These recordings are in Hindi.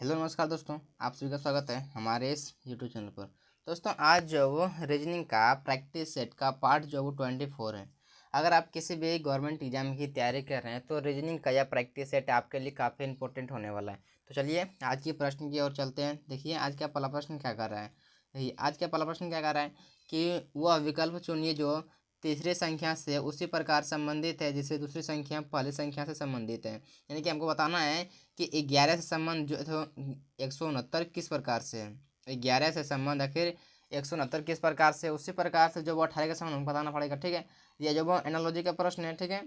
हेलो नमस्कार दोस्तों, आप सभी का स्वागत है हमारे इस यूट्यूब चैनल पर। दोस्तों आज जो वो रीजनिंग का प्रैक्टिस सेट का पार्ट जो वो 24 है। अगर आप किसी भी गवर्नमेंट एग्जाम की तैयारी कर रहे हैं तो रीजनिंग का यह प्रैक्टिस सेट आपके लिए काफ़ी इंपॉर्टेंट होने वाला है। तो चलिए आज की प्रश्न की ओर चलते हैं। देखिए आज का पहला प्रश्न क्या कर रहा है। देखिए आज का पहला प्रश्न क्या कर रहा है कि वह विकल्प चुनिए जो तीसरी संख्या से उसी प्रकार संबंधित है जिससे दूसरी संख्या पहली संख्या से संबंधित है। यानी कि हमको बताना है कि 11 से संबंध जो तो 169 किस प्रकार से है। 11 से संबंध आखिर 169 किस प्रकार से, उसी प्रकार से जो वो 18 का संबंध हमको बताना पड़ेगा। ठीक है, ये जो वो एनालॉजी का प्रश्न है। ठीक है,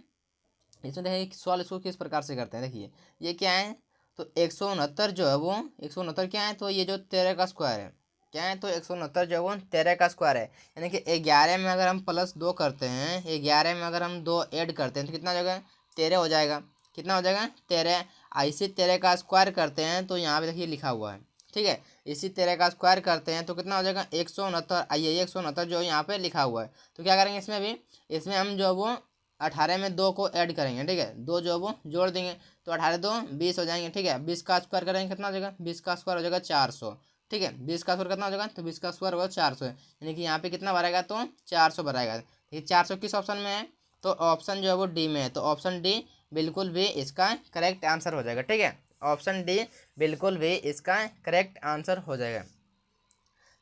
इसमें देखिए सवाल इसको किस प्रकार से करते हैं। देखिए ये क्या है, तो 169 जो है वो 169 क्या है, तो ये जो 13 का स्क्वायर है। क्या है, तो 169 जो है वो 13 का स्क्वायर है। यानी कि 11 में अगर हम +2 करते हैं, 11 में अगर हम 2 ऐड करते हैं तो कितना हो जाएगा, 13 हो जाएगा। कितना हो जाएगा, 13। इसी 13 का स्क्वायर करते हैं तो यहाँ पे देखिए लिखा हुआ है। ठीक है, इसी 13 का स्क्वायर करते हैं तो कितना हो जाएगा, 169। आइए 169 जो यहाँ पे लिखा हुआ है, तो क्या करेंगे इसमें भी, इसमें हम जो वो 18 में 2 को ऐड करेंगे। ठीक है, 2 जो वो जोड़ देंगे तो 18 2 20 हो जाएंगे। ठीक है, 20 का स्क्वायर करेंगे कितना हो जाएगा, 20 का स्क्वायर हो जाएगा 400। ठीक है, 20 का स्क्वायर कितना हो जाएगा, तो 20 का स्क्वायर होगा 400 यानी कि यहाँ पे कितना भरेगा, तो 400 भरेगा। ये 400 किस ऑप्शन में है, तो ऑप्शन जो है वो डी में है। तो ऑप्शन डी बिल्कुल भी इसका करेक्ट आंसर हो जाएगा। ठीक है, ऑप्शन डी बिल्कुल भी इसका करेक्ट आंसर हो जाएगा।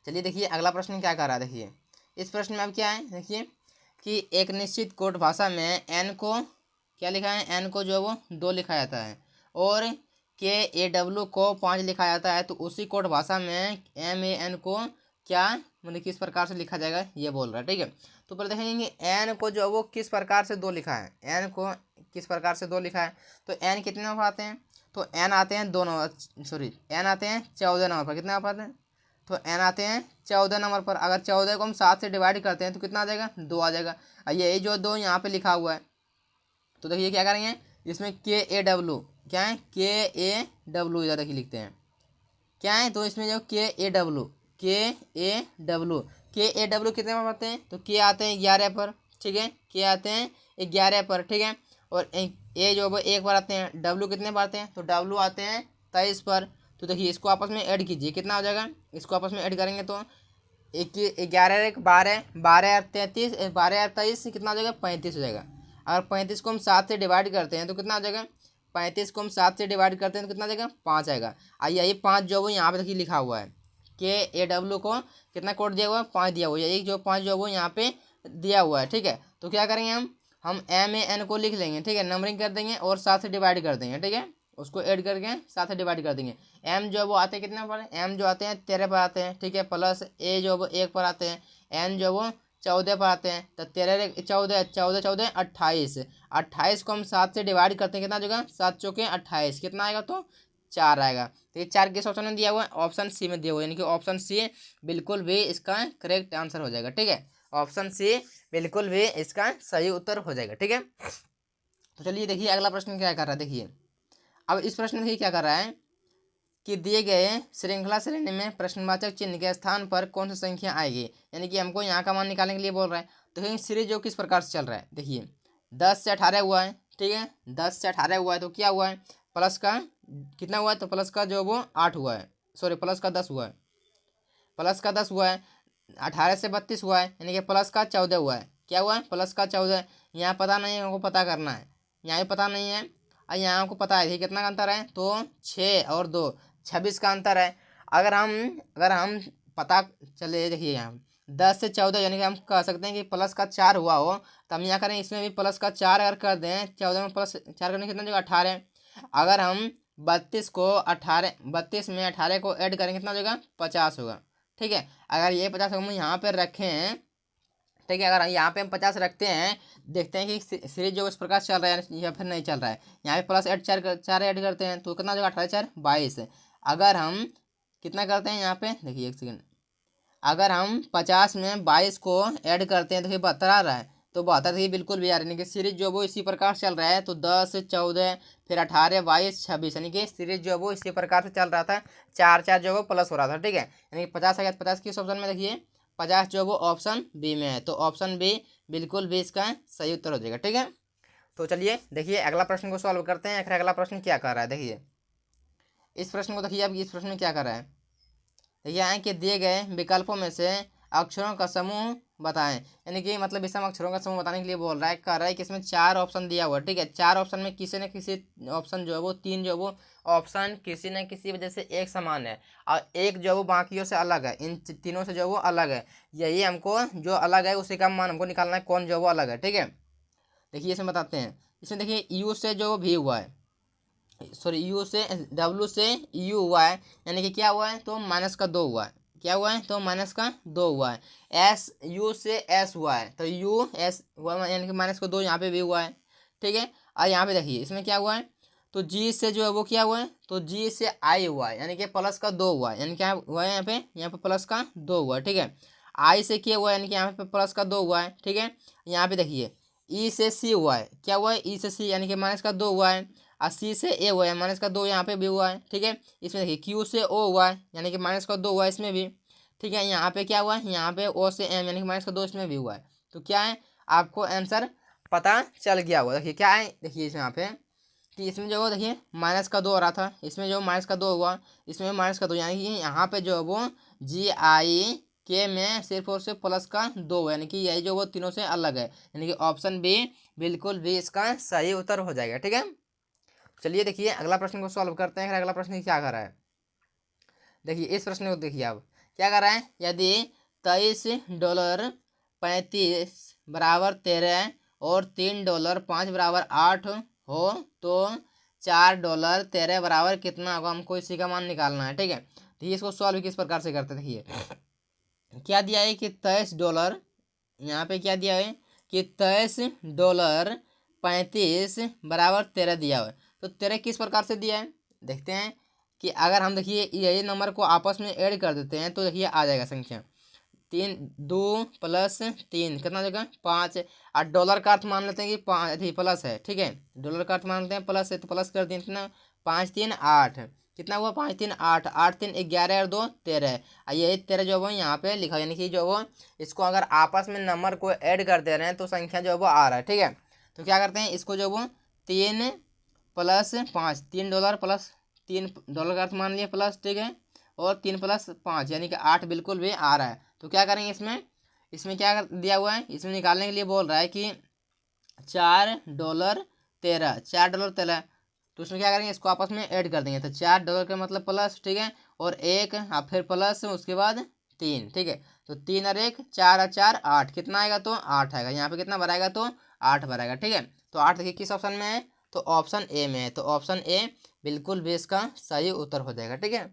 चलिए देखिए अगला प्रश्न क्या कर रहा है। देखिए इस प्रश्न में अब क्या है, देखिए कि एक निश्चित कोड भाषा में एन को क्या लिखा है, एन को जो है वो 2 लिखा जाता है और के ए डब्ल्यू को 5 लिखा जाता है। तो उसी कोड भाषा में एम ए एन को क्या मतलब किस प्रकार से लिखा जाएगा, ये बोल रहा है। ठीक है, तो पहले देखेंगे एन को जो है वो किस प्रकार से 2 लिखा है। एन को किस प्रकार से 2 लिखा है, तो एन कितने नंबर आते हैं, तो एन आते हैं 2 नंबर, सॉरी एन आते हैं 14 नंबर पर। कितने नंबर आते हैं, तो एन आते हैं 14 नंबर पर। अगर 14 को हम 7 से डिवाइड करते हैं तो कितना आ जाएगा, 2 आ जाएगा। यही जो 2 यहाँ पे लिखा हुआ है, तो देखिए क्या करेंगे, इसमें के ए डब्ल्यू क्या है, के ए डब्ल्यू इधर देखिए लिखते हैं क्या है, तो इसमें जो के ए डब्ल्यू कितने पर आते हैं, तो के आते हैं 11 पर। ठीक है, के आते हैं 11 पर। ठीक है, और ए जो एक पर आते हैं, डब्ल्यू कितने पर आते हैं, तो डब्ल्यू आते हैं 23 पर। तो देखिए इसको आपस में ऐड कीजिए, कितना हो जाएगा, इसको आपस में ऐड करेंगे तो 11 एक 12, 12 और 33, 12 और 23 कितना हो जाएगा, 35 हो जाएगा। अगर 35 को हम 7 से डिवाइड करते हैं तो कितना हो जाएगा, 35 को हम 7 से डिवाइड करते हैं तो कितना जाएगा, 5 आएगा। आइए यही 5 जो वो यहाँ पे देखिए लिखा हुआ है कि ए डब्ल्यू को कितना कोड दिया हुआ है, 5 दिया हुआ है। यही जो 5 जो वो यहाँ पे दिया हुआ है। ठीक है, तो क्या करेंगे हम एम ए एन को लिख लेंगे। ठीक है, नंबरिंग कर देंगे और 7 से डिवाइड कर देंगे। ठीक है, उसको ऐड करके 7 से डिवाइड कर देंगे। एम जो है वो आते हैं कितने पर, एम जो आते हैं 13 पर आते हैं। ठीक है, प्लस ए जो वो 1 पर आते हैं, एन जो वो 14 पर आते हैं। तो 13 14 14 14 28, 28 को हम 7 से डिवाइड करते हैं, कितना जगह 7 चौके 28, कितना आएगा, तो 4 आएगा। तो ये 4 किस ऑप्शन में दिया हुआ है, ऑप्शन सी में दिया हुआ है। यानी कि ऑप्शन सी बिल्कुल भी इसका करेक्ट आंसर हो जाएगा। ठीक है, ऑप्शन सी बिल्कुल भी इसका सही उत्तर हो जाएगा। ठीक है, तो चलिए देखिए अगला प्रश्न क्या कर रहा है। देखिए अब इस प्रश्न में देखिए क्या कर रहा है कि दिए गए श्रृंखला श्रेणी में प्रश्नवाचक चिन्ह के स्थान पर कौन सी संख्या आएगी। यानी कि हमको यहाँ का मान निकालने के लिए बोल रहा है। तो देखिए सीरीज जो किस प्रकार से चल रहा है, देखिए 10 से 18 हुआ है। ठीक है, 10 से 18 हुआ है तो क्या हुआ है, प्लस का कितना हुआ है, तो प्लस का जो वो 8 हुआ है, सॉरी प्लस का 10 हुआ है, प्लस का 10 हुआ है। 18 से 32 हुआ है यानी कि प्लस का 14 हुआ है। क्या हुआ है, प्लस का 14। यहाँ पता नहीं है, हमको पता करना है। यहाँ भी पता नहीं है और यहाँ हमको पता है। कितना का अंतर है, तो 6 और 2 26 का अंतर है। अगर हम पता चले, देखिए यहाँ 10 से 14 यानी कि हम कह सकते हैं कि प्लस का 4 हुआ हो, तो हम यहाँ करें इसमें भी प्लस का 4 अगर कर दें, 14 में प्लस 4 करने कितना जगह 18। अगर हम 32 में 18 को ऐड करेंगे कितना हो जाएगा, 50 होगा। ठीक है, अगर ये 50 हम यहाँ पर रखें, ठीक है, अगर यहाँ पे हम 50 रखते हैं, देखते हैं कि सीरीज जो इस प्रकार चल रहा है या फिर नहीं चल रहा है। यहाँ पे प्लस 4 ऐड करते हैं तो कितना हो जाएगा, 18 4 22। अगर हम कितना करते हैं यहाँ पे, देखिए एक सेकंड, अगर हम 50 में 22 को ऐड करते हैं तो ये 72 आ रहा है। तो 72 ही बिल्कुल भी आ रही है, यानी कि सीरीज जो वो इसी प्रकार चल रहा है। तो 10 14 फिर 18 22 26, यानी कि सीरीज जो वो इसी प्रकार से चल रहा था। 4 4 जो वो प्लस हो रहा था। ठीक है, यानी कि 50 आ गया, 50 किस ऑप्शन में, देखिए 50 जो वो ऑप्शन बी में है। तो ऑप्शन बी बिल्कुल भी इसका सही उत्तर हो जाएगा। ठीक है, तो चलिए देखिए अगला प्रश्न को सॉल्व करते हैं। आखिर अगला प्रश्न क्या कर रहा है, देखिए इस प्रश्न को देखिए, अब इस प्रश्न में क्या कर रहा है, देखिए आए कि दिए गए विकल्पों में से अक्षरों का समूह बताएं, यानी कि मतलब इसमें अक्षरों का समूह बताने के लिए बोल रहा है, कर रहा है कि इसमें 4 ऑप्शन दिया हुआ है, ठीक है। 4 ऑप्शन में किसी न किसी ऑप्शन जो है वो 3 जो है वो ऑप्शन किसी न किसी वजह से एक समान है, और एक जो है वो बाकियों से अलग है, इन तीनों से जो है वो अलग है। यही हमको जो अलग है उसी का मान हमको निकालना है, कौन जो है वो अलग है, ठीक है। देखिए इसमें बताते हैं, इसमें देखिए यू से जो भी हुआ है, सॉरी यू से डब्ल्यू से यू हुआ है, यानी कि क्या हुआ है, तो माइनस का 2 हुआ है, क्या हुआ है, तो माइनस का 2 हुआ है। एस यू से एस हुआ है, तो यू एस हुआ यानी कि माइनस का 2 यहाँ पे भी हुआ है, ठीक है। और यहाँ पे देखिए इसमें क्या हुआ है, तो जी से जो है वो क्या हुआ है, तो जी से आई हुआ है, यानी कि प्लस का 2 हुआ है, यानी क्या हुआ है, यहाँ पे प्लस का 2 हुआ है, ठीक है। आई से क्या हुआ है, यानी कि यहाँ पे प्लस का 2 हुआ है, ठीक है। यहाँ पे देखिए ई से सी हुआ है, क्या हुआ है, ई से सी यानी कि माइनस का 2 हुआ है। और सी से ए हुआ है, माइनस का 2 यहाँ पे भी हुआ है, ठीक है। इसमें देखिए क्यू से ओ हुआ है, यानी कि माइनस का 2 हुआ है इसमें भी, ठीक है। यहाँ पे क्या हुआ है, यहाँ पे ओ से एम यानी कि माइनस का 2 इसमें भी हुआ है। तो क्या है, आपको आंसर पता चल गया होगा। देखिए क्या है, देखिए इसमें यहाँ पे कि इसमें जो देखिए माइनस का 2 हो रहा था, इसमें जो माइनस का 2 हुआ, इसमें माइनस का 2, यानी कि यहाँ पे जो है वो जी आई के में सिर्फ और सिर्फ प्लस का 2 है, यानी कि यही जो वो तीनों से अलग है, यानी कि ऑप्शन बी बिल्कुल भी इसका सही उत्तर हो जाएगा, ठीक है। चलिए देखिए अगला प्रश्न को सॉल्व करते हैं। अगला प्रश्न क्या कर रहा है, देखिए इस प्रश्न को देखिए आप क्या कर रहा है, यदि $23 35 बराबर 13 और $3 5 बराबर 8 हो तो $4 13 बराबर कितना होगा, हमको इसी का मान निकालना है, ठीक है। देखिए इसको सॉल्व किस प्रकार से करते हैं, देखिए क्या दिया है कि $23, यहाँ पे क्या दिया है कि $23 35 बराबर 13 दिया हुआ है। तो 13 किस प्रकार से दिया है, देखते हैं कि अगर हम देखिए यही नंबर को आपस में ऐड कर देते हैं तो देखिए आ जाएगा संख्या 3 2 + 3 कितना हो जाएगा 5। और डॉलर का अर्थ मान लेते हैं कि 5 प्लस है, ठीक है। डॉलर का अर्थ मान लेते हैं प्लस है, तो प्लस कर दिए कितना 5 3 8, कितना हुआ 5 3 8, 8 3 11 और 2 13। और यही 13 जो है वो यहाँ पे लिखा, यानी कि जो वो इसको अगर आपस में नंबर को ऐड कर दे रहे हैं तो संख्या जो है वो आ रहा है, ठीक है। तो क्या करते हैं, इसको जो वो 3 + 5, $3 प्लस $3 का अर्थ मान लिया प्लस, ठीक है। और 3 + 5 यानी कि 8 बिल्कुल भी आ रहा है। तो क्या करेंगे इसमें, इसमें क्या दिया हुआ है, इसमें निकालने के लिए बोल रहा है कि $4 13 तो उसमें क्या करेंगे, इसको आपस में ऐड कर देंगे, तो $4 का मतलब प्लस, ठीक है। और एक और फिर प्लस उसके बाद 3, ठीक है। तो 3 और 1 4 और 4 8, कितना आएगा, तो 8 आएगा। यहाँ पे कितना भराएगा, तो 8 भराएगा, ठीक है। तो 8 देखिए किस ऑप्शन में है, तो ऑप्शन ए में है, तो ऑप्शन ए बिल्कुल भी इसका सही उत्तर हो जाएगा, ठीक है।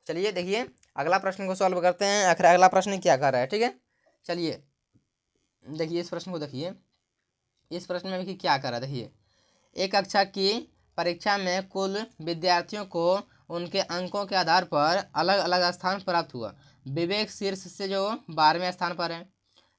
चलिए देखिए अगला प्रश्न को सॉल्व करते हैं, आखिर अगला प्रश्न क्या कर रहा है, ठीक है। चलिए देखिए इस प्रश्न को देखिए, इस प्रश्न में देखिए क्या कर रहा है, देखिए एक कक्षा की परीक्षा में कुल विद्यार्थियों को उनके अंकों के आधार पर अलग अलग स्थान प्राप्त हुआ। विवेक शीर्ष से जो 12वें स्थान पर है,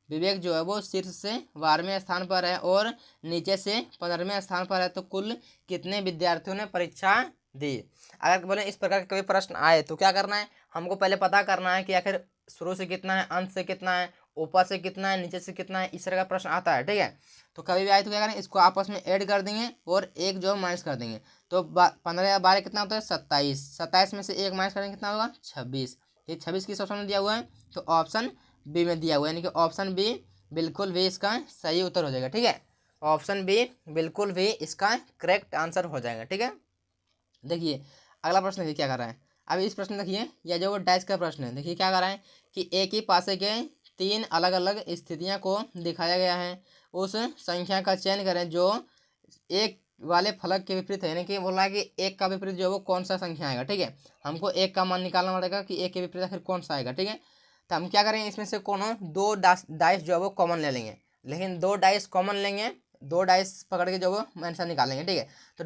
विवेक जो है वो शीर्ष से 12वें स्थान पर है और नीचे से 15वें स्थान पर है। तो कुल कितने विद्यार्थियों ने परीक्षा दी। अगर बोले इस प्रकार के कभी प्रश्न आए तो क्या करना है, हमको पहले पता करना है कि आखिर शुरू से कितना है, अंत से कितना है, ऊपर से कितना है, नीचे से कितना है, इस तरह का प्रश्न आता है, ठीक है। तो कभी भी आए तो क्या करें, इसको आपस में ऐड कर देंगे और एक जो माइनस कर देंगे। तो 15 या 12 कितना होता है 27, 27 में से एक माइनस करेंगे कितना होगा 26। ये 26 किस ऑप्शन में दिया हुआ है, तो ऑप्शन बी में दिया हुआ है, यानी कि ऑप्शन बी बिल्कुल भी इसका सही उत्तर हो जाएगा, ठीक है। ऑप्शन बी बिल्कुल भी इसका करेक्ट आंसर हो जाएगा, ठीक है। देखिए अगला प्रश्न देखिए क्या कर रहा है, अब इस प्रश्न देखिए यह जो डैश का प्रश्न है, देखिए क्या कर रहा है कि एक ही पासे के 3 अलग अलग स्थितियां को दिखाया गया है। उस संख्या का चयन करें जो एक वाले फलक के विपरीत है, यानी कि बोल रहा है कि एक का विपरीत जो है वो कौन सा संख्या आएगा, ठीक है। हमको एक का मान निकालना पड़ेगा कि एक के विपरीत आखिर कौन सा आएगा, ठीक है। तो हम क्या करेंगे, इसमें से कोनो 2 डाइस जो है वो कॉमन ले लेंगे, लेकिन 2 डाइस कॉमन लेंगे, 2 डाइस पकड़ के जो वो आंसर निकालेंगे, ठीक है। तो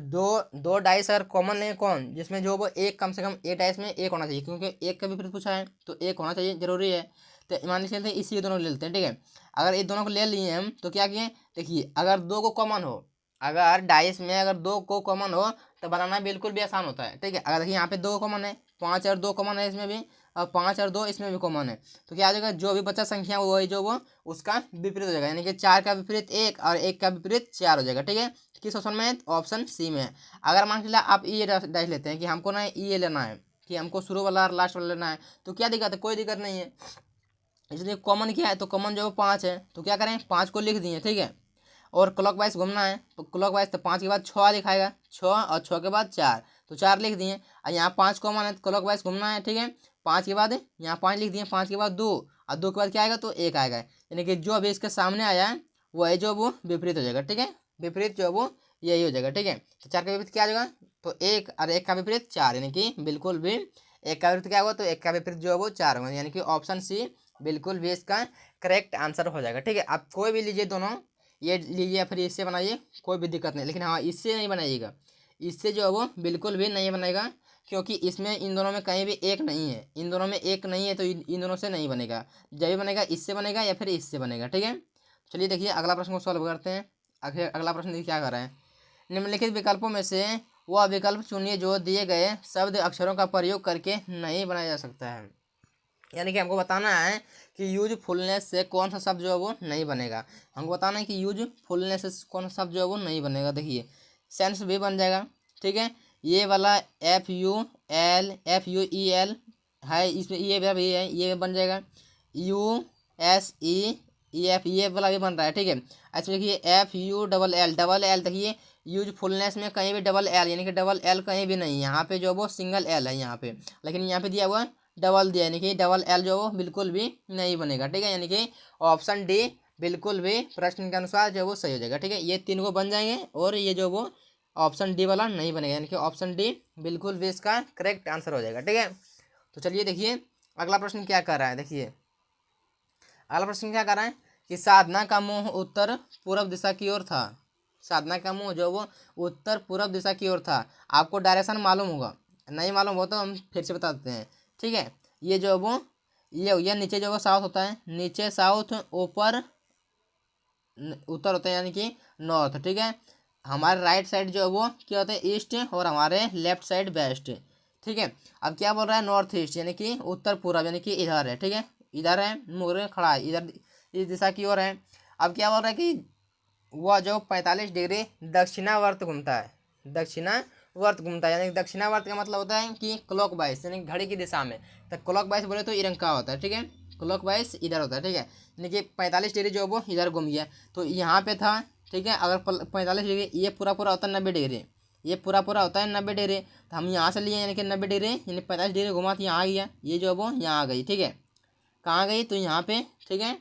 दो डाइस अगर कॉमन लेंगे कौन, जिसमें जो वो एक कम से कम एक डाइस में एक होना चाहिए, क्योंकि एक का विपरीत पूछा है तो एक होना चाहिए जरूरी है। तो मान लीजिए इसी दोनों ले लेते हैं, ठीक है। अगर ये दोनों को ले लिए हम तो क्या किए, देखिए अगर 2 को कॉमन हो, अगर डाइस में अगर 2 को कॉमन हो तो बनाना बिल्कुल भी आसान होता है, ठीक है। अगर देखिए यहाँ पे 2 कॉमन है, 5 और 2 कॉमन है इसमें भी, और 5 और 2 इसमें भी कॉमन है। तो क्या हो जाएगा, जो भी बचा संख्या वो है जो वो उसका विपरीत हो जाएगा, यानी कि 4 का विपरीत 1 और 1 का विपरीत 4 हो जाएगा, ठीक है। किस ऑप्शन में है? ऑप्शन सी में है। अगर मान के चला आप ये डाइस लेते हैं कि हमको ना ये लेना है, कि हमको शुरू वाला और लास्ट वाला लेना है, तो क्या दिक्कत है? कोई दिक्कत नहीं है। इसलिए कॉमन क्या है? तो कॉमन जो 5 है, तो क्या करें? 5 को लिख दिए, ठीक है। और क्लॉक वाइज घूमना है, तो क्लॉक वाइज तो 5 के बाद 6 दिखाएगा, 6 और 6 के बाद 4, तो 4 लिख दिए। और यहाँ 5 कॉमन है, तो क्लॉक वाइज घूमना है, ठीक है। 5 के बाद यहाँ 5 लिख दिए, 5 के बाद 2, और 2 के बाद क्या आएगा? तो 1 आएगा। यानी कि जो अभी इसके सामने आया है वो है जो वो विपरीत हो जाएगा, ठीक है। विपरीत जो वो यही हो जाएगा, ठीक है। तो 4 का विपरीत क्या आ जाएगा? तो 1, और 1 का विपरीत 4, यानी कि बिल्कुल भी 1 का विपरीत क्या होगा? तो 1 का विपरीत जो है वो 4 होगा, यानी कि ऑप्शन सी बिल्कुल भी इसका करेक्ट आंसर हो जाएगा, ठीक है। आप कोई भी लीजिए दोनों, ये लीजिए या फिर इससे बनाइए, कोई भी दिक्कत नहीं, लेकिन हाँ इससे नहीं बनाइएगा। इससे जो है वो बिल्कुल भी नहीं बनेगा, क्योंकि इसमें इन दोनों में कहीं भी एक नहीं है, इन दोनों में एक नहीं है, तो इन दोनों से नहीं बनेगा। जब भी बनेगा इससे बनेगा या फिर इससे बनेगा, ठीक है। चलिए देखिए अगला प्रश्न को सॉल्व करते हैं। आखिर अगला प्रश्न देखिए क्या कर रहा है। निम्नलिखित विकल्पों में से वह विकल्प चुनिए जो दिए गए शब्द अक्षरों का प्रयोग करके नहीं बनाया जा सकता है। यानी कि हमको बताना है कि यूजफुलनेस से कौन सा शब्द जो है वो नहीं बनेगा। हमको बताना है कि यूजफुलनेस से कौन सा शब्द जो है वो नहीं बनेगा। देखिए सेंस भी बन जाएगा, ठीक है। ये वाला FUL है, इसमें ये भी है, ये बन जाएगा। USEEF ये वाला भी बन रहा है, ठीक है। अच्छा देखिए FULL देखिए यूजफुलनेस में कहीं भी डबल एल, यानी कि डबल एल कहीं भी नहीं है। यहाँ पे जो वो सिंगल एल है यहाँ पे, लेकिन यहाँ पे दिया हुआ डबल दिया, यानी कि डबल एल जो वो बिल्कुल भी नहीं बनेगा, ठीक है। यानी कि ऑप्शन डी बिल्कुल भी प्रश्न के अनुसार जो वो सही हो जाएगा, ठीक है। ये 3 को बन जाएंगे और ये जो वो ऑप्शन डी वाला नहीं बनेगा, यानी कि ऑप्शन डी बिल्कुल भी इसका करेक्ट आंसर हो जाएगा, ठीक है। तो चलिए देखिए अगला प्रश्न क्या कर रहा है। देखिए अगला प्रश्न क्या कर रहा है कि साधना का मुंह उत्तर पूर्व दिशा की ओर था। साधना का मुंह जो वो उत्तर पूर्व दिशा की ओर था। आपको डायरेक्शन मालूम होगा, नहीं मालूम हो तो हम फिर से बता देते हैं, ठीक है। ये जो वो ये नीचे जो वो साउथ होता है, नीचे साउथ, ऊपर उत्तर होता है, यानी कि नॉर्थ, ठीक है। हमारे राइट साइड जो है वो क्या होता है? ईस्ट, और हमारे लेफ्ट साइड वेस्ट, ठीक है। अब क्या बोल रहा है? नॉर्थ ईस्ट, यानी कि उत्तर पूर्व, यानी कि इधर है, ठीक है। इधर है, मुहर खड़ा है इधर, इस दिशा की ओर है। अब क्या बोल रहा है कि वह जो 45 डिग्री दक्षिणावर्त घूमता है, दक्षिणावर्त घूमता है, यानी दक्षिणावर्त का मतलब होता है कि क्लॉक वाइज, यानी घड़ी की दिशा में। तो क्लॉक वाइज बोले तो इरंका होता है, ठीक है। क्लॉक वाइज इधर होता है, ठीक है। यानी कि 45 डिग्री जो वो इधर घूम गया, तो यहाँ पे था, ठीक है। अगर 45 डिग्री ये पूरा पूरा होता है 90 डिग्री, ये पूरा पूरा होता है 90 डिग्री, तो हम यहाँ से लिए, यानी कि 90 डिग्री, यानी 45 डिग्री घुमा तो यहाँ आ गया, ये जो वो यहाँ आ गई, ठीक है। कहाँ गई? तो यहाँ पे, ठीक है।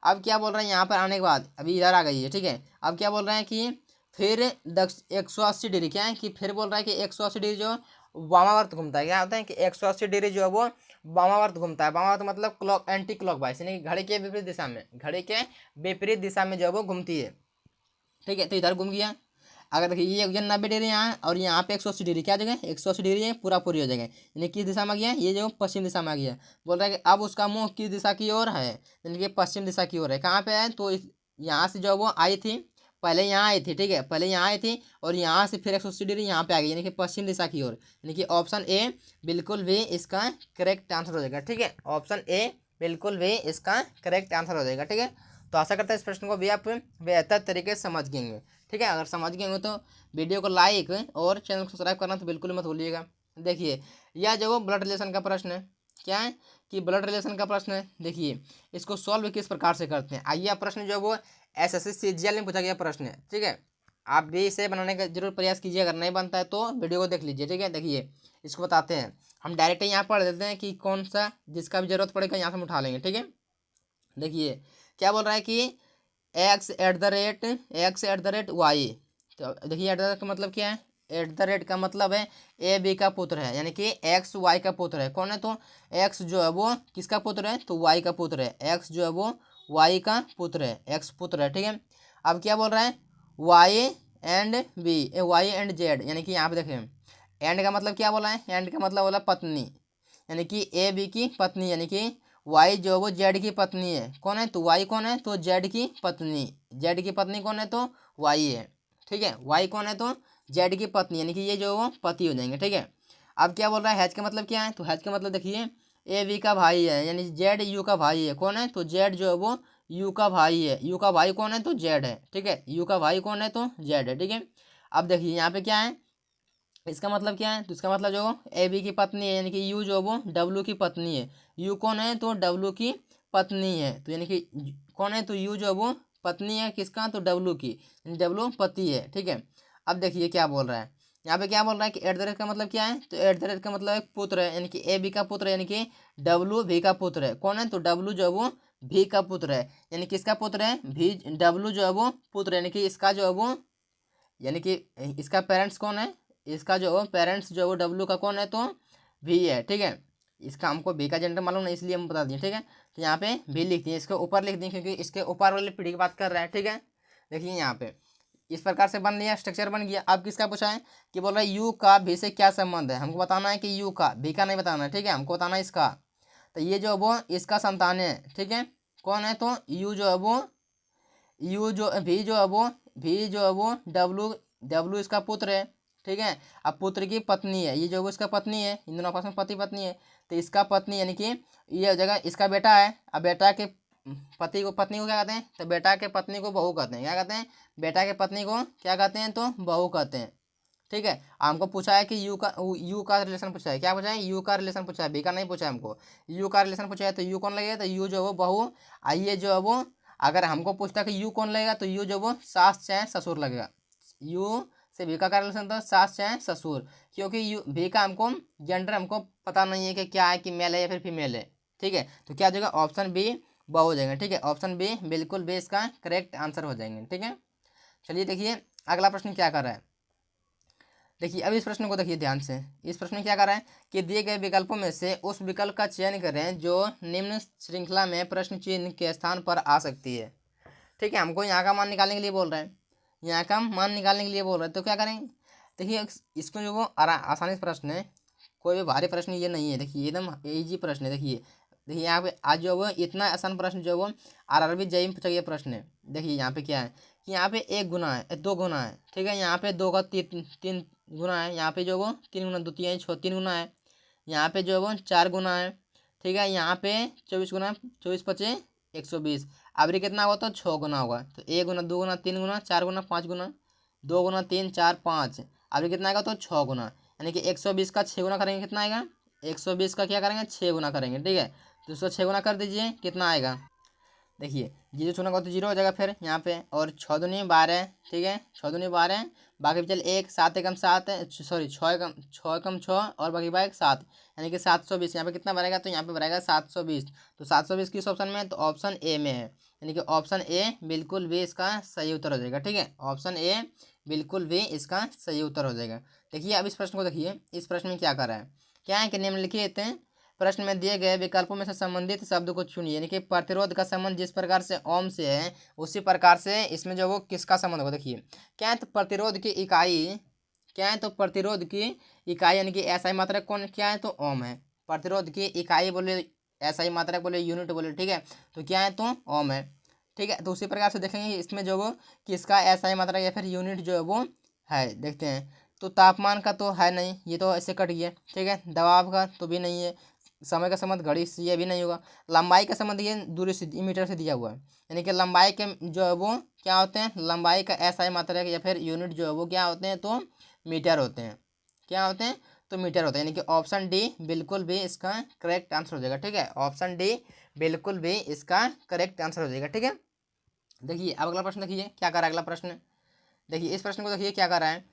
अब क्या बोल रहे हैं? यहाँ पर आने के बाद अभी इधर आ गई है, ठीक है। अब क्या बोल रहे हैं कि फिर 180 डिग्री, क्या है कि फिर बोल रहा है कि 180 डिग्री जो वामावर्त घूमता है। क्या होता है कि 180 डिग्री जो है वो वामावर्त घूमता है। वामावर्त मतलब क्लॉक एंटी क्लॉक वाइज, यानी कि घड़ी के विपरीत दिशा में, घड़ी के विपरीत दिशा में जो है वो घूमती है, ठीक है। तो इधर घूम गया। अगर देखिए ये 90 डिग्री यहाँ है, और यहाँ पे 180 डिग्री, क्या जगह 180 डिग्री है, पूरा पूरी हो जाएगा, यानी किस दिशा में आ गया? ये जो पश्चिम दिशा में आ गया। बोल रहा है कि अब उसका मुंह किस दिशा की ओर है? यानी कि पश्चिम दिशा की ओर है। कहाँ पे है? तो यहाँ से जो वो आई थी, पहले यहाँ आई थी, ठीक है, पहले यहाँ आई थी, और यहाँ से फिर 180 डिग्री यहाँ पे आ गई, यानी कि पश्चिम दिशा की ओर। यानी कि ऑप्शन ए बिल्कुल भी इसका करेक्ट आंसर हो जाएगा, ठीक है। ऑप्शन ए बिल्कुल भी इसका करेक्ट आंसर हो जाएगा, ठीक है। तो आशा करता है इस प्रश्न को भी आप बेहतर तरीके से समझ गए होंगे, ठीक है। अगर समझ गए होंगे तो वीडियो को लाइक और चैनल को सब्सक्राइब करना तो बिल्कुल मत भूलिएगा। देखिए यह जो ब्लड रिलेशन का प्रश्न है, क्या है कि ब्लड रिलेशन का प्रश्न है। देखिए इसको सॉल्व किस प्रकार से करते हैं। आइए प्रश्न जो वो SSC CGL में पूछा गया प्रश्न है, ठीक है। आप भी इसे बनाने का जरूर प्रयास कीजिए, अगर नहीं बनता है तो वीडियो को देख लीजिए, ठीक है। देखिए इसको बताते हैं, हम डायरेक्ट यहाँ पढ़ देते हैं कि कौन सा जिसका भी जरूरत पड़ेगा यहाँ से हम उठा लेंगे, ठीक है। देखिए क्या बोल रहा है कि x@y। तो देखिए एट द रेट का मतलब क्या है? एट द रेट का मतलब है AB का पुत्र है, यानी कि एक्स वाई का पुत्र है। कौन है? तो x जो है वो किसका पुत्र है? तो y का पुत्र है। x जो है वो y का पुत्र है, x पुत्र है, ठीक है। अब क्या बोल रहा है? y एंड z, यानी कि यहाँ पे देखें एंड का मतलब क्या बोला है? एंड का मतलब बोला पत्नी, यानी कि AB की पत्नी, यानी कि वाई जो वो जेड की पत्नी है। कौन है? तो वाई कौन है? तो जेड की पत्नी। जेड की पत्नी कौन है? तो वाई है, ठीक है। वाई कौन है? तो जेड की पत्नी, यानी कि ये जो वो पति हो जाएंगे, ठीक है। अब क्या बोल रहा है? हैज का मतलब क्या है? तो हैज का मतलब देखिए ए बी का भाई है, यानी जेड यू का भाई है। कौन है? तो जेड जो है वो यू का भाई है, यू का भाई कौन है तो जेड है, ठीक है, यू का भाई कौन है तो जेड है, ठीक है। अब देखिए यहाँ पे क्या है, इसका मतलब क्या है, तो इसका मतलब जो ए बी की पत्नी है, यानी कि यू जो वो डब्लू की पत्नी है, यू कौन है तो डब्लू की पत्नी है, तो यानी कि कौन है तो यू जो वो पत्नी है किसका तो डब्लू की, डब्लू पति है, ठीक है। अब देखिए क्या बोल रहा है, यहाँ पे क्या बोल रहा है कि एट द रेट का मतलब क्या है, तो एट द रेट का मतलब एक पुत्र है, यानी कि ए बी का पुत्र है, यानी कि डब्लू भी का पुत्र है, कौन है तो डब्लू जो है वो भी का पुत्र है, यानी किसका पुत्र है भी, डब्लू जो है वो पुत्र है, यानी कि इसका जो है वो, यानी कि इसका पेरेंट्स कौन है, इसका जो पेरेंट्स जो वो डब्लू का कौन है तो भी है, ठीक है। इसका हमको भी का जेंडर मालूम नहीं इसलिए हम बता दिए, ठीक है। तो यहाँ पे भी लिख दिए, इसके ऊपर लिख दिए क्योंकि इसके ऊपर वाली पीढ़ी की बात कर रहा है, ठीक है। देखिए यहाँ पे इस प्रकार से बन लिया, स्ट्रक्चर बन गया। अब किसका पूछा है कि बोल रहा है यू का भी से क्या संबंध है, हमको बताना है कि यू का, भी का नहीं बताना है, ठीक है, हमको बताना है इसका। तो ये जो है वो इसका संतान है, ठीक है, कौन है तो यू जो है वो, यू जो भी जो है वो, भी जो है वो डब्लू, डब्लू इसका पुत्र है, ठीक है। अब पुत्र की पत्नी है, ये जो है वो इसका पत्नी है, इन दोनों आपस में पति पत्नी है, तो इसका पत्नी यानी कि ये जगह इसका बेटा है। अब बेटा के पति को, पत्नी को क्या कहते हैं तो बेटा के पत्नी को बहू कहते हैं, क्या कहते हैं बेटा के पत्नी को क्या कहते हैं तो बहू कहते हैं, ठीक है। हमको पूछा है कि यू का रिलेशन पूछा है, क्या पूछा है यू का रिलेशन पूछा है, बी का नहीं पूछा है हमको, यू का रिलेशन पूछा है, तो यू कौन लगेगा तो यू जो है वो बहू, आइए जो है वो, अगर हमको पूछता कि यू कौन लगेगा तो यू जो वो सास चाहे ससुर लगेगा, यू से भी का रिलेशन था सास चाहे ससुर, क्योंकि यू भी का हमको जेंडर हमको पता नहीं है कि क्या है, कि मेल है या फिर फीमेल है, ठीक है। तो क्या हो जाएगा ऑप्शन बी बहू हो जाएगा, ठीक है, ऑप्शन बी बिल्कुल बी इसका करेक्ट आंसर हो जाएंगे, ठीक है। चलिए देखिए अगला प्रश्न क्या कर रहा है, देखिए अब इस प्रश्न को देखिए ध्यान से। इस प्रश्न में क्या कर रहा है कि दिए गए विकल्पों में से उस विकल्प का चयन करें जो निम्न श्रृंखला में प्रश्न चिन्ह के स्थान पर आ सकती है, ठीक है। हमको यहाँ का मान निकालने के लिए बोल रहे हैं, यहाँ का मान निकालने के लिए बोल रहे हैं, तो क्या करेंगे देखिए इसको जो वो आसानी से प्रश्न है, कोई भी भारी प्रश्न ये नहीं है, देखिए एकदम इजी प्रश्न है। देखिए देखिए यहाँ पे आज जो वो इतना आसान प्रश्न जो वो आरआरबी जेईई में पूछा गया प्रश्न है। देखिए यहाँ पे क्या है कि यहाँ पे एक गुना है, दो गुना है, ठीक है, यहाँ पे दो का तीन तीन गुना है, यहाँ पे जो वो तीन गुना, दो तीन छः, तीन गुना है, यहाँ पे जो है वो चार गुना है, ठीक है, यहाँ पे 24 गुना, 24 × 25 120, अब ये कितना होगा तो 6 गुना होगा, तो एक गुना, दो गुना, तीन गुना, चार गुना, पाँच गुना, दो गुना, तीन चार पाँच, अब ये कितना आएगा तो 6 गुना, यानी कि 120 का 6 गुना करेंगे कितना आएगा, 120 का क्या करेंगे 6 गुना करेंगे, ठीक है। तो उसको 6 गुना कर दीजिए कितना आएगा, देखिए जीरो छूना का तो जीरो हो जाएगा फिर यहाँ पे, और छः दूनी 12, ठीक है, छः दूनी 12, बाकी चल एक, सात एकम सात, सॉरी छः एकम छः, और बाकी बाइक सात, यानी कि 720, यहाँ पे कितना बनेगा तो यहाँ पे बनेगा 720, तो 720 किस ऑप्शन में है तो ऑप्शन ए में है, यानी कि ऑप्शन ए बिल्कुल भी इसका सही उत्तर हो जाएगा, ठीक है, ऑप्शन ए बिल्कुल भी इसका सही उत्तर हो जाएगा। देखिए अब इस प्रश्न को देखिए, इस प्रश्न में क्या कर रहा है, क्या है कि निम्नलिखित प्रश्न में दिए गए विकल्पों में से संबंधित शब्द को चुनिए, यानी कि प्रतिरोध का संबंध जिस प्रकार से ओम से है उसी प्रकार से इसमें जो वो किसका संबंध होगा। देखिए क्या है तो प्रतिरोध की इकाई, क्या है तो प्रतिरोध की इकाई यानी कि एसआई मात्रक कौन क्या है तो ओम है, प्रतिरोध की इकाई बोले एसआई मात्रक बोले यूनिट बोले, ठीक है, तो क्या है तो ओम है, ठीक है। तो उसी प्रकार से देखेंगे इसमें जो वो किसका एसआई मात्रक या फिर यूनिट जो है वो है, देखते हैं। तो तापमान का तो है नहीं, ये तो ऐसे कट गया, ठीक है, दबाव का तो भी नहीं है, समय का संबंध घड़ी से ये भी नहीं होगा, लंबाई का संबंध ये दूरी से मीटर से दिया हुआ है, यानी कि लंबाई के जो है वो क्या होते हैं, लंबाई का एसआई मात्रक या फिर यूनिट जो है वो क्या होते हैं तो मीटर होते हैं, क्या होते हैं तो मीटर होते हैं, यानी कि ऑप्शन डी बिल्कुल भी इसका करेक्ट आंसर हो जाएगा, ठीक है, ऑप्शन डी बिल्कुल भी इसका करेक्ट आंसर हो जाएगा, ठीक है। देखिए अब अगला प्रश्न देखिए क्या कर रहा है अगला प्रश्न, देखिए इस प्रश्न को देखिए क्या कर रहा है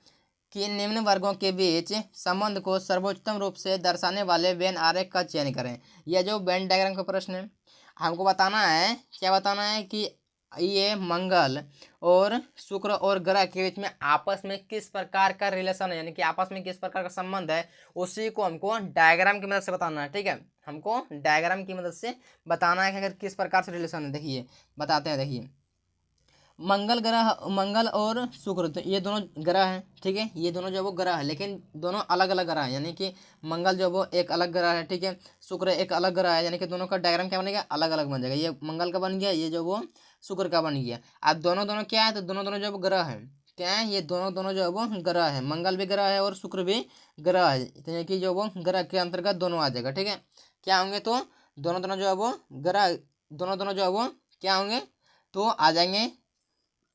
कि निम्न वर्गों के बीच संबंध को सर्वोत्तम रूप से दर्शाने वाले वेन आरेख का चयन करें। यह जो वेन डायग्राम का प्रश्न है, हमको बताना है, क्या बताना है कि ये मंगल और शुक्र और ग्रह के बीच में आपस में किस प्रकार का रिलेशन है, यानी कि आपस में किस प्रकार का संबंध है, उसी को हमको डायग्राम की मदद से बताना है, ठीक है, हमको डायग्राम की मदद से बताना है कि अगर किस प्रकार से रिलेशन है। देखिए बताते हैं, देखिए मंगल ग्रह, मंगल और शुक्र, तो ये दोनों ग्रह हैं, ठीक है, ये दोनों जो वो ग्रह है लेकिन दोनों अलग अलग ग्रह हैं, यानी कि मंगल जो वो एक अलग ग्रह है, ठीक है, शुक्र एक अलग ग्रह है, यानी कि दोनों का डायग्राम क्या बनेगा अलग अलग बन जाएगा, ये मंगल का बन गया, ये जो वो शुक्र का बन गया। अब दोनों दोनों क्या है तो दोनों दोनों जो वो ग्रह है, क्या है ये दोनों दोनों जो है वो ग्रह है, मंगल भी ग्रह है और शुक्र भी ग्रह है, तो यानी कि जो वो ग्रह के अंतर्गत दोनों आ जाएगा, ठीक है, क्या होंगे तो दोनों दोनों जो है वो ग्रह, दोनों दोनों जो है वो क्या होंगे, तो आ जाएंगे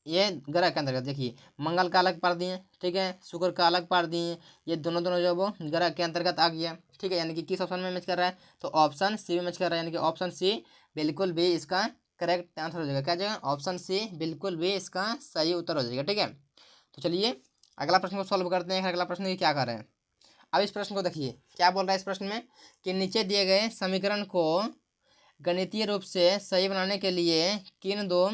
ये ग्रह के अंतर्गत। देखिए मंगल का अलग पढ़ दिए, ठीक है, शुक्र का अलग पढ़ दिए, ये दोनों दोनों जो है वो ग्रह के अंतर्गत आ गया, ठीक है। यानी कि किस ऑप्शन में मैच कर रहा है, तो ऑप्शन सी में मैच कर रहा है, यानी कि ऑप्शन सी बिल्कुल भी इसका करेक्ट आंसर हो जाएगा। क्या जाएगा, ऑप्शन सी बिल्कुल भी इसका सही उत्तर हो जाएगा, ठीक है। तो चलिए अगला प्रश्न को सॉल्व करते हैं। अगला प्रश्न ये क्या कर रहे हैं, अब इस प्रश्न को देखिए क्या बोल रहा है इस प्रश्न में कि नीचे दिए गए समीकरण को गणितीय रूप से सही बनाने के लिए किन दो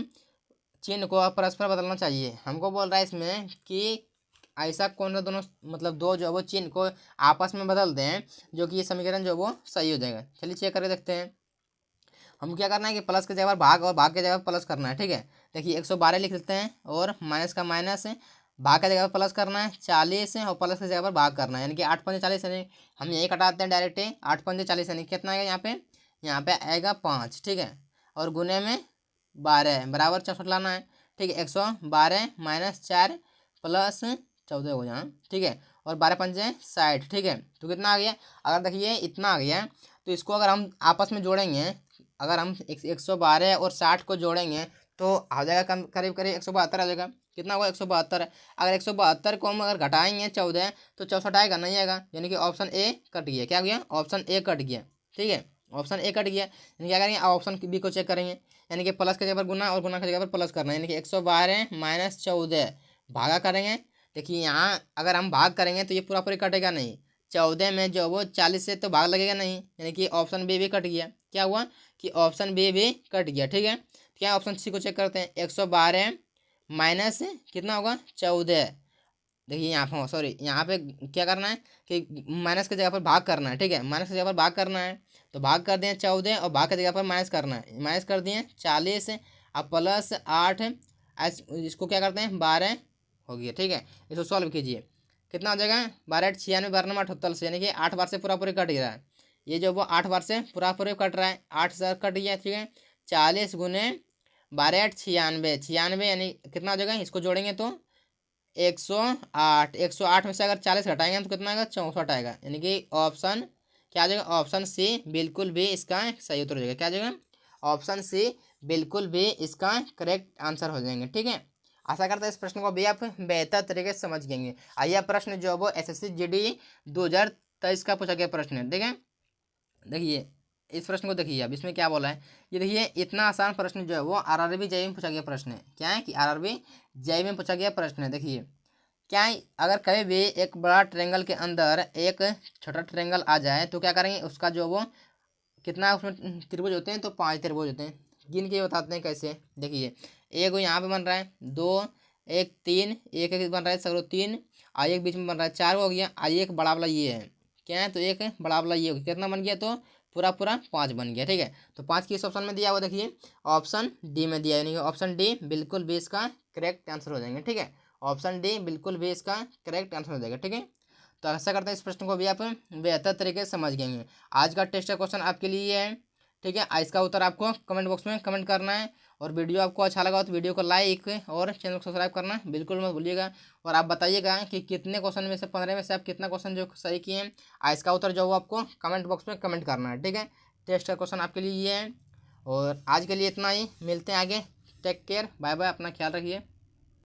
चिन्ह को परस्पर बदलना चाहिए। हमको बोल रहा है इसमें कि ऐसा कौन सा दोनों मतलब दो जो है वो चिन्ह को आपस में बदल दें जो कि ये समीकरण जो है वो सही हो जाएगा। चलिए चेक करके देखते हैं। हम क्या करना है कि प्लस के जगह पर भाग और भाग के जगह पर प्लस करना है, ठीक है। देखिए 112 लिख लेते हैं और माइनस का माइनस, भाग के जगह पर प्लस करना है 40 और प्लस की जगह पर भाग करना है, यानी कि 8 पंजे 40, यानी हम यही कटाते हैं डायरेक्ट ही। 8 पंजे 40 यानी कितना आएगा यहाँ पे आएगा 5, ठीक है। और गुने में 12 बराबर 64 लाना है, ठीक है। 112 माइनस 4 प्लस 14 हो जाए, ठीक है। और 12 पंजे 60, ठीक है। तो कितना आ गया, अगर देखिए इतना आ गया तो इसको अगर हम आपस में जोड़ेंगे, अगर हम 112 और 60 को जोड़ेंगे तो आ जाएगा करीब करीब 172 आ जाएगा। कितना होगा 172। अगर 172 को हम अगर घटाएंगे 14 तो 64 आएगा नहीं आएगा, यानी कि ऑप्शन ए कट गया। क्या गया, ऑप्शन ए कट गया, ठीक है। ऑप्शन ए कट गया, यानी क्या करेंगे ऑप्शन बी को चेक करेंगे, यानी कि प्लस की जगह पर गुना और गुना की जगह पर प्लस करना है, यानी कि 112 माइनस 14 भागा करेंगे। देखिए यहाँ अगर हम भाग करेंगे तो ये पूरा पूरी कटेगा नहीं, 14 में जो वो 40 से तो भाग लगेगा नहीं, यानी कि ऑप्शन बी भी कट गया। क्या हुआ कि ऑप्शन बी भी कट गया, ठीक है। क्या ऑप्शन सी को चेक करते हैं, 112 माइनस कितना होगा 14। देखिए यहाँ पर सॉरी यहाँ पे क्या करना है कि माइनस की जगह पर भाग करना है, ठीक है। माइनस की जगह पर भाग करना है तो भाग कर दिए 14 और भाग की जगह पर माइनस करना है, माइनस कर दिए 40 अब प्लस 8, इसको क्या करते हैं 12 हो गया, ठीक है। इसको सॉल्व कीजिए, कितना हो जाएगा 12 96 92 78 से, यानी कि 8 बार से पूरा पूरी कट रहा है। ये जो वो 8 बार से पूरा पूरी कट रहा है, 8 से कट गया, ठीक है। 40 गुने 12 8 96, 96 यानी कितना हो जाएगा, इसको जोड़ेंगे तो 108, 108 में से अगर 40 घटाएंगे तो कितना आएगा 64 आएगा, यानी कि ऑप्शन क्या आ जाएगा, ऑप्शन सी बिल्कुल भी इसका सही उत्तर हो जाएगा। क्या आ जाएगा, ऑप्शन सी बिल्कुल भी इसका करेक्ट आंसर हो जाएंगे, ठीक है। आशा करते हैं इस प्रश्न को भी आप बेहतर तरीके से समझ गएंगे। आइए प्रश्न जो वो एसएससी जीडी 2023 का पूछा गया प्रश्न है, ठीक है। देखिए इस प्रश्न को देखिए, अब इसमें क्या बोला है, ये देखिए इतना आसान प्रश्न जो है वो आरआरबी जेईई में पूछा गया प्रश्न है। क्या है कि आरआरबी जेईई में पूछा गया प्रश्न है। देखिए क्या है, अगर कभी भी एक बड़ा ट्रेंगल के अंदर एक छोटा ट्रेंगल आ जाए तो क्या करेंगे, उसका जो वो कितना उसमें त्रिभुज होते हैं, तो 5 त्रिभुज होते हैं। गिन के बताते हैं कैसे। देखिए एक यहाँ पे बन रहा है 2, एक 3, एक बन रहा है सगरो 3, और एक बीच में बन रहा है 4 हो गया, और एक बड़ा वाला ये है क्या है, तो एक बड़ा वाला ये हो गया, कितना बन गया, तो पूरा पूरा 5 बन गया, ठीक है। तो 5 किस ऑप्शन में दिया हुआ, देखिए ऑप्शन डी में दिया है, यानी कि ऑप्शन डी बिल्कुल भी इसका करेक्ट आंसर हो जाएंगे, ठीक है। ऑप्शन डी बिल्कुल भी इसका करेक्ट आंसर हो जाएगा, ठीक है। तो ऐसा करते हैं इस प्रश्न को भी आप बेहतर तरीके से समझ गएंगे। आज का टेस्ट का क्वेश्चन आपके लिए है, ठीक है। इसका उत्तर आपको कमेंट बॉक्स में कमेंट करना है, और वीडियो आपको अच्छा लगा तो वीडियो को लाइक और चैनल को सब्सक्राइब करना बिल्कुल मत भूलिएगा। और आप बताइएगा कि कितने क्वेश्चन में से 15 में से आप कितना क्वेश्चन जो सही किए हैं, इसका उत्तर जो वो आपको कमेंट बॉक्स में कमेंट करना है, ठीक है। टेस्ट का क्वेश्चन आपके लिए ये है, और आज के लिए इतना ही, मिलते हैं आगे। टेक केयर, बाय बाय, अपना ख्याल रखिए।